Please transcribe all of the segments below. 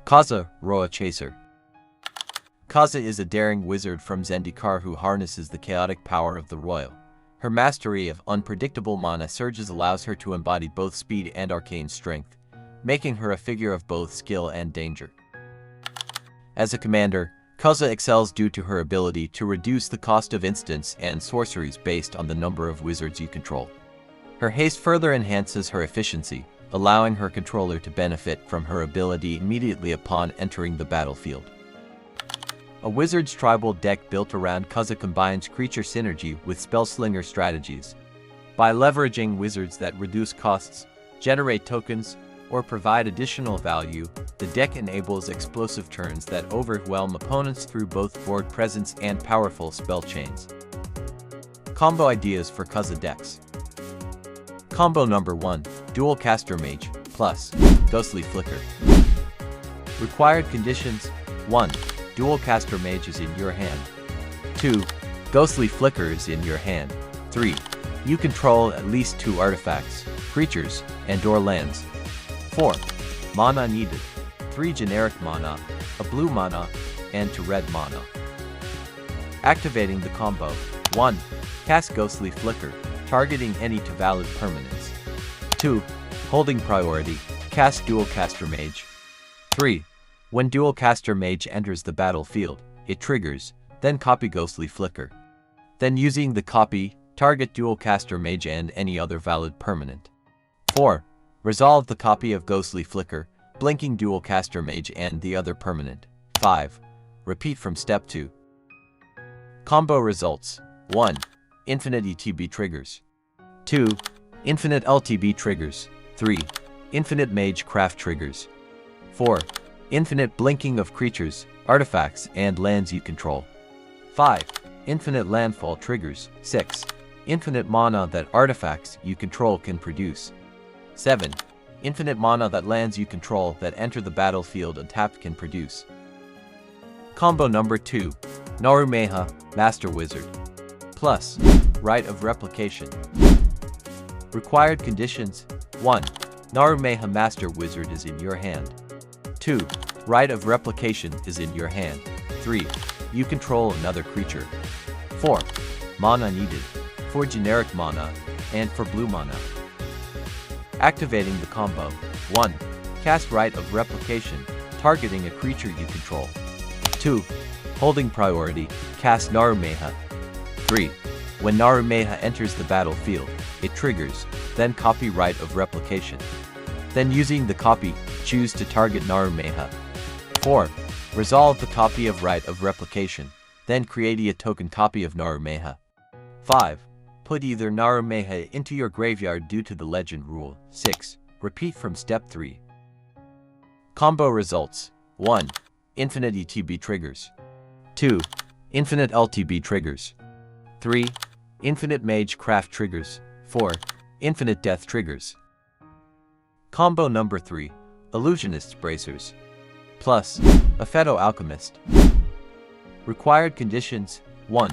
Kaza, ROIL Chaser. Kaza is a daring wizard from Zendikar who harnesses the chaotic power of the royal. Her mastery of unpredictable mana surges allows her to embody both speed and arcane strength, making her a figure of both skill and danger. As a commander, Kaza excels due to her ability to reduce the cost of instants and sorceries based on the number of wizards you control. Her haste further enhances her efficiency, allowing her controller to benefit from her ability immediately upon entering the battlefield. A wizard's tribal deck built around Kaza combines creature synergy with spellslinger strategies. By leveraging wizards that reduce costs, generate tokens, or provide additional value, the deck enables explosive turns that overwhelm opponents through both board presence and powerful spell chains. Combo ideas for Kaza decks. Combo number 1, Dualcaster Mage, plus Ghostly Flicker. Required conditions: 1. Dualcaster Mage is in your hand. 2. Ghostly Flicker is in your hand. 3. You control at least 2 artifacts, creatures, and/or lands. 4. Mana needed: 3 generic mana, a blue mana, and 2 red mana. Activating the combo: 1. Cast Ghostly Flicker, targeting any 2 valid permanents. 2. Holding priority, cast Dualcaster Mage. 3. When Dualcaster Mage enters the battlefield, it triggers, then copy Ghostly Flicker. Then using the copy, target Dualcaster Mage and any other valid permanent. 4. Resolve the copy of Ghostly Flicker, blinking Dualcaster Mage and the other permanent. 5. Repeat from step 2. Combo results: 1. Infinite ETB triggers. 2. Infinite LTB triggers. 3. Infinite Mage Craft triggers. 4. Infinite blinking of creatures, artifacts, and lands you control. 5. Infinite landfall triggers. 6. Infinite mana that artifacts you control can produce. 7. Infinite mana that lands you control that enter the battlefield untapped can produce. Combo number 2, Naru Meha, Master Wizard, plus Rite of Replication. Required conditions: 1. Naru Meha Master Wizard is in your hand. 2. Rite of Replication is in your hand. 3. You control another creature. 4. Mana needed: 4 generic mana, and 4 blue mana. Activating the combo: 1. Cast Rite of Replication, targeting a creature you control. 2. Holding priority, cast Naru Meha. 3. When Naru Meha enters the battlefield, it triggers, then copy Rite of Replication. Then using the copy, choose to target Naru Meha. 4. Resolve the copy of Rite of Replication, then create a token copy of Naru Meha. 5. Put either Naru Meha into your graveyard due to the legend rule. 6. Repeat from step 3. Combo results: 1. Infinite ETB triggers. 2. Infinite LTB triggers. 3. Infinite Mage Craft triggers. 4. Infinite Death triggers. Combo number 3, Illusionist Bracers, plus Aphetto Alchemist. Required conditions: 1.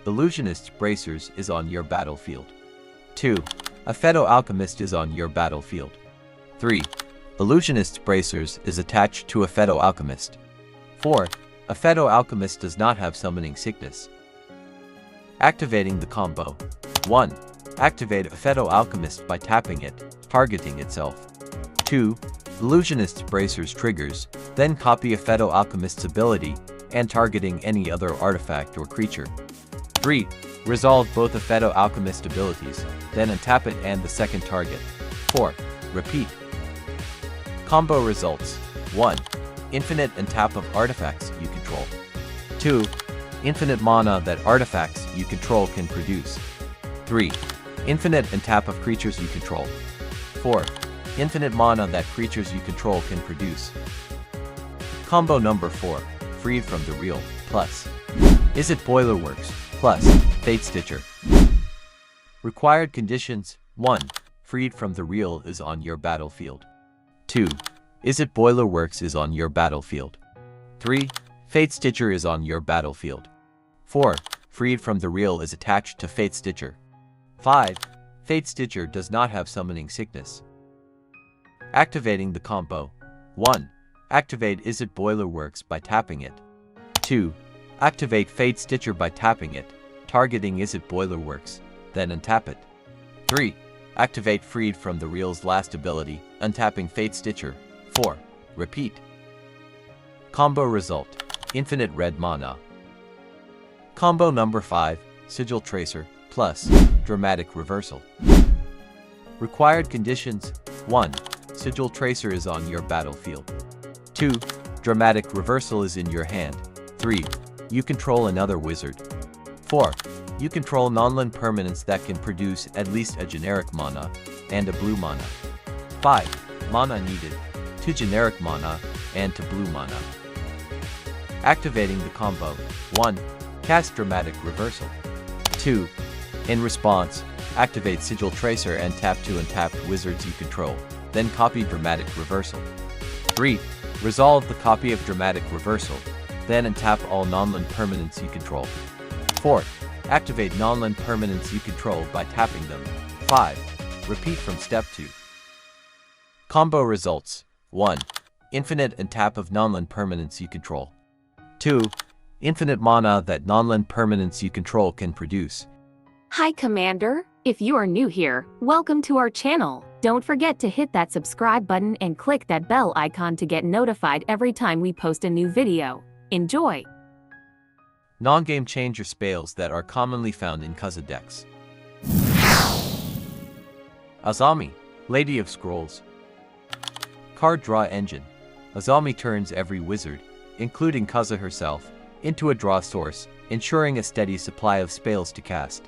Illusionist Bracers is on your battlefield. 2. Aphetto Alchemist is on your battlefield. 3. Illusionist Bracers is attached to Aphetto Alchemist. 4. Aphetto Alchemist does not have summoning sickness. Activating the combo: 1. Activate Aphetto Alchemist by tapping it, targeting itself. 2. Illusionist Bracers triggers, then copy Aphetto Alchemist's ability, and targeting any other artifact or creature. 3. Resolve both Aphetto Alchemist abilities, then untap it and the second target. 4. Repeat. Combo results: 1. Infinite untap of artifacts you control. 2. Infinite mana that artifacts you control can produce. 3. Infinite untap of creatures you control. 4. Infinite mana that creatures you control can produce. Combo number 4, Freed from the Real, plus Izzet Boilerworks, plus Fatestitcher. Required conditions: 1. Freed from the Real is on your battlefield. 2. Izzet Boilerworks is on your battlefield. 3. Fatestitcher is on your battlefield. 4. Freed from the Real is attached to Fatestitcher. 5. Fatestitcher does not have summoning sickness. Activating the combo: 1. Activate Izzet Boilerworks by tapping it. 2. Activate Fatestitcher by tapping it, targeting Izzet Boilerworks, then untap it. 3. Activate Freed from the Real's last ability, untapping Fatestitcher. 4. Repeat. Combo result: infinite red mana. Combo number 5, Sigil Tracer, plus Dramatic Reversal. Required conditions: 1. Sigil Tracer is on your battlefield. 2. Dramatic Reversal is in your hand. 3. You control another wizard. 4. You control non-land permanents that can produce at least a generic mana and a blue mana. 5. Mana needed: 2 generic mana and 2 blue mana. Activating the combo: 1. Cast Dramatic Reversal. 2. In response, activate Sigil Tracer and tap to untap wizards you control, then copy Dramatic Reversal. 3. Resolve the copy of Dramatic Reversal, then untap all non-land permanents you control. 4. Activate non-land permanents you control by tapping them. 5. Repeat from step 2. Combo results: 1. Infinite untap of non-land permanents you control. 2. Infinite mana that non-land permanents you control can produce. Hi Commander, if you are new here, welcome to our channel. Don't forget to hit that subscribe button and click that bell icon to get notified every time we post a new video. Enjoy! Non-game changer spells that are commonly found in Kaza decks. Azami, Lady of Scrolls. Card Draw Engine. Azami turns every wizard, including Kaza herself, into a draw source, ensuring a steady supply of spells to cast.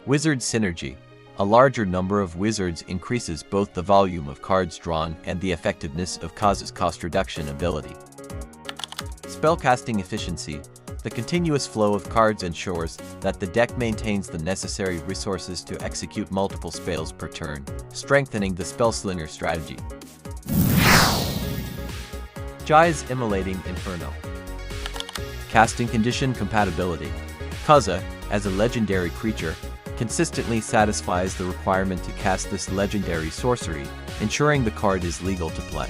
Wizard Synergy. A larger number of wizards increases both the volume of cards drawn and the effectiveness of Kaza's cost reduction ability. Spellcasting Efficiency. The continuous flow of cards ensures that the deck maintains the necessary resources to execute multiple spells per turn, strengthening the Spellslinger strategy. Jai's Immolating Inferno. Casting Condition Compatibility. Kaza, as a legendary creature, consistently satisfies the requirement to cast this legendary sorcery, ensuring the card is legal to play.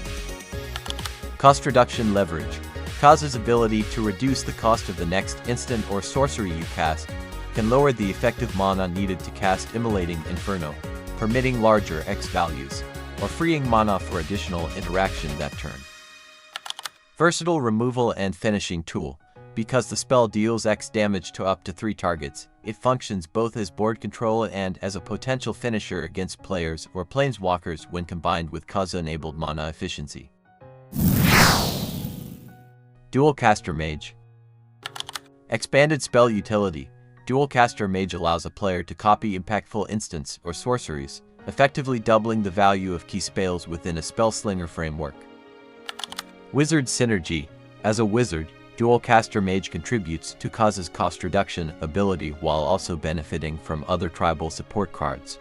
Cost Reduction Leverage. Kaza's ability to reduce the cost of the next instant or sorcery you cast can lower the effective mana needed to cast Immolating Inferno, permitting larger X values, or freeing mana for additional interaction that turn. Versatile Removal and Finishing Tool. Because the spell deals X damage to up to 3 targets, it functions both as board control and as a potential finisher against players or planeswalkers when combined with Kaza-enabled mana efficiency. Dualcaster Mage. Expanded Spell Utility. Dualcaster Mage allows a player to copy impactful instants or sorceries, effectively doubling the value of key spells within a Spellslinger framework. Wizard Synergy. As a wizard, Dualcaster Mage contributes to Kaza's cost reduction ability while also benefiting from other tribal support cards.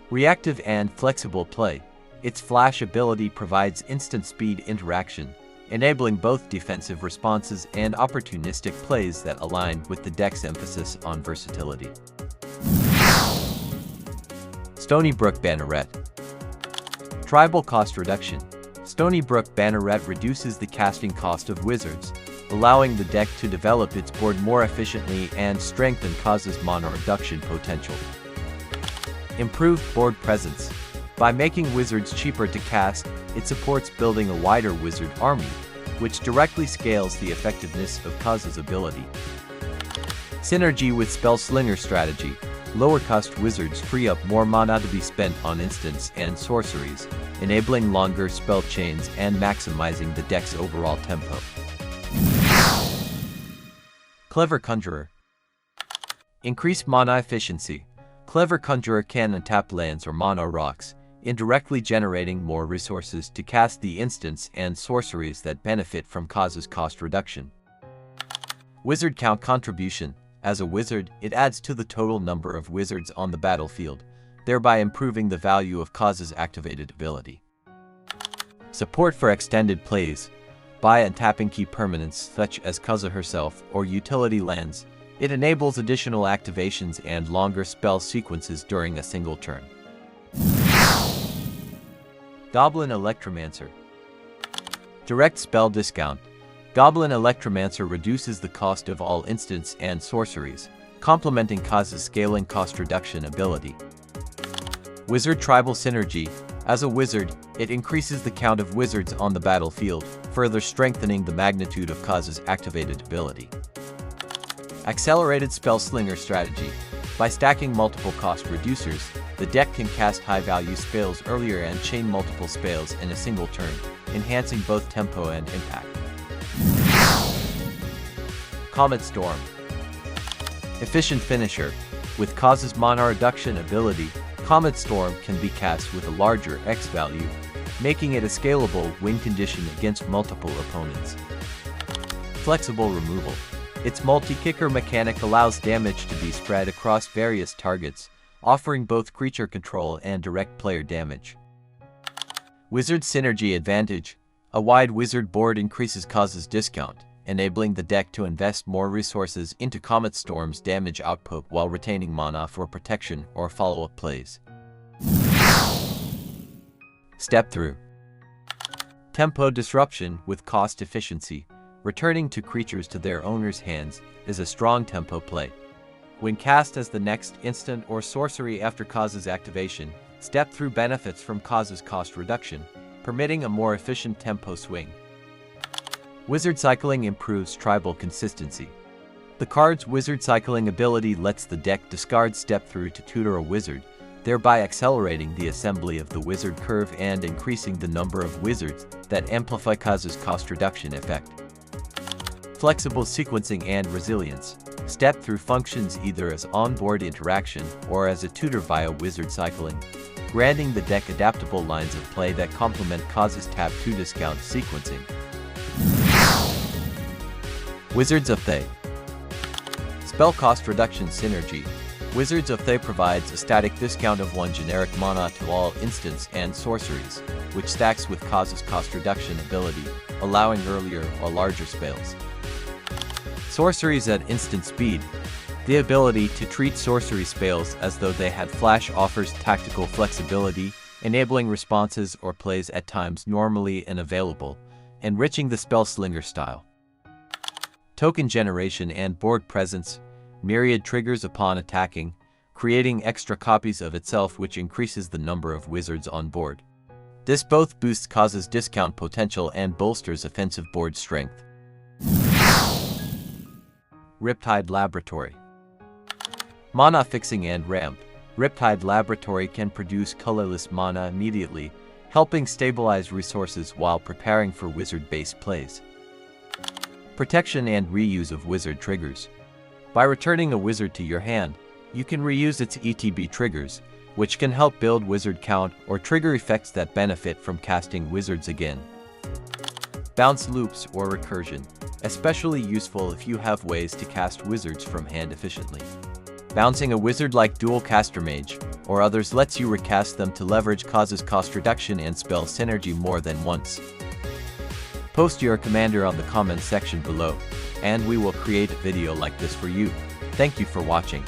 Reactive and Flexible Play. Its flash ability provides instant speed interaction, enabling both defensive responses and opportunistic plays that align with the deck's emphasis on versatility. Stony Brook Banneret. Tribal Cost Reduction. Stony Brook Banneret reduces the casting cost of wizards, allowing the deck to develop its board more efficiently and strengthen Kaza's mana reduction potential. Improved Board Presence. By making wizards cheaper to cast, it supports building a wider wizard army, which directly scales the effectiveness of Kaza's ability. Synergy with Spellslinger strategy. Lower-cost wizards free up more mana to be spent on instants and sorceries, enabling longer spell chains and maximizing the deck's overall tempo. Clever Conjurer. Increase mana efficiency. Clever Conjurer can untap lands or mana rocks, indirectly generating more resources to cast the instants and sorceries that benefit from Kaza's cost reduction. Wizard Count Contribution. As a wizard, it adds to the total number of wizards on the battlefield, thereby improving the value of Kaza's activated ability. Support for extended plays. By untapping key permanents such as Kaza herself or utility lands, it enables additional activations and longer spell sequences during a single turn. Goblin Electromancer. Direct spell discount. Goblin Electromancer reduces the cost of all instants and sorceries, complementing Kaza's scaling cost reduction ability. Wizard Tribal Synergy. As a wizard, it increases the count of wizards on the battlefield, further strengthening the magnitude of Kaza's activated ability. Accelerated Spell Slinger Strategy. By stacking multiple cost reducers, the deck can cast high-value spells earlier and chain multiple spells in a single turn, enhancing both tempo and impact. Comet Storm. Efficient Finisher. With Kaza's mana reduction ability, Comet Storm can be cast with a larger X value, making it a scalable win condition against multiple opponents. Flexible Removal. Its multi-kicker mechanic allows damage to be spread across various targets, offering both creature control and direct player damage. Wizard Synergy Advantage. A wide wizard board increases Kaza's discount, enabling the deck to invest more resources into Comet Storm's damage output while retaining mana for protection or follow-up plays. Step Through. Tempo Disruption with cost efficiency. Returning two creatures to their owner's hands is a strong tempo play. When cast as the next instant or sorcery after Kaza's activation, Step Through benefits from Kaza's cost reduction, permitting a more efficient tempo swing. Wizard Cycling improves tribal consistency. The card's Wizard Cycling ability lets the deck discard Step Through to tutor a wizard, thereby accelerating the assembly of the wizard curve and increasing the number of wizards that amplify Kaza's cost reduction effect. Flexible Sequencing and Resilience. Step Through functions either as on-board interaction or as a tutor via Wizard Cycling, granting the deck adaptable lines of play that complement Kaza's Tap 2 discount sequencing. Wizards of Thay. Spell Cost Reduction Synergy. Wizards of Thay provides a static discount of 1 generic mana to all instants and sorceries, which stacks with Kaza's cost reduction ability, allowing earlier or larger spells. Sorceries at instant speed. The ability to treat sorcery spells as though they had flash offers tactical flexibility, enabling responses or plays at times normally unavailable, enriching the spell slinger style. Token generation and board presence. Myriad triggers upon attacking, creating extra copies of itself, which increases the number of wizards on board. This both boosts Kaza's discount potential and bolsters offensive board strength. Riptide Laboratory. Mana Fixing and Ramp. Riptide Laboratory can produce colorless mana immediately, helping stabilize resources while preparing for wizard-based plays. Protection and reuse of wizard triggers. By returning a wizard to your hand, you can reuse its ETB triggers, which can help build wizard count or trigger effects that benefit from casting wizards again. Bounce loops or recursion. Especially useful if you have ways to cast wizards from hand efficiently. Bouncing a wizard like Dualcaster Mage or others lets you recast them to leverage Kaza's cost reduction and spell synergy more than once. Post your commander on the comments section below, and we will create a video like this for you. Thank you for watching.